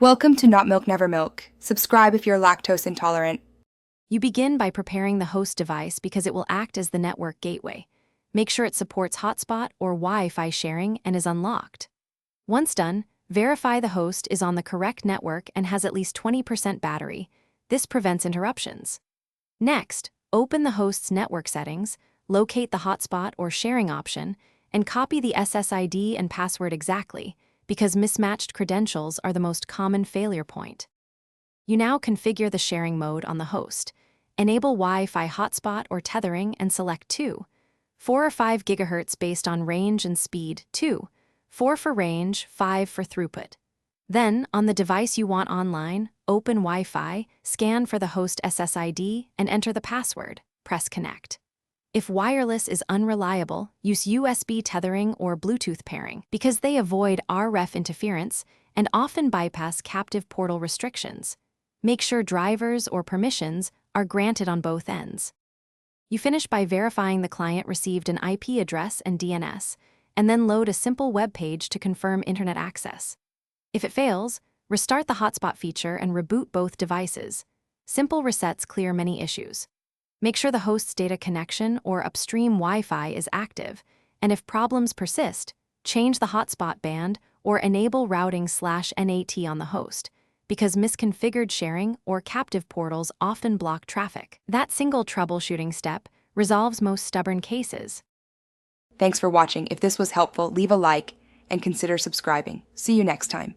Welcome to Not Milk Never Milk. Subscribe if you're lactose intolerant. You begin by preparing the host device because it will act as the network gateway. Make sure it supports hotspot or Wi-Fi sharing and is unlocked. Once done, verify the host is on the correct network and has at least 20% battery. This prevents interruptions. Next, open the host's network settings, locate the hotspot or sharing option, and copy the SSID and password exactly, because mismatched credentials are the most common failure point. You now configure the sharing mode on the host. Enable Wi-Fi hotspot or tethering and select 2. 4 or 5 GHz based on range and speed, 2. 4 for range, 5 for throughput. Then, on the device you want online, open Wi-Fi, scan for the host SSID, and enter the password. Press Connect. If wireless is unreliable, use USB tethering or Bluetooth pairing because they avoid RF interference and often bypass captive portal restrictions. Make sure drivers or permissions are granted on both ends. You finish by verifying the client received an IP address and DNS, and then load a simple web page to confirm internet access. If it fails, restart the hotspot feature and reboot both devices. Simple resets clear many issues. Make sure the host's data connection or upstream Wi-Fi is active, and if problems persist, change the hotspot band or enable routing/NAT on the host, because misconfigured sharing or captive portals often block traffic. That single troubleshooting step resolves most stubborn cases. Thanks for watching. If this was helpful, leave a like and consider subscribing. See you next time.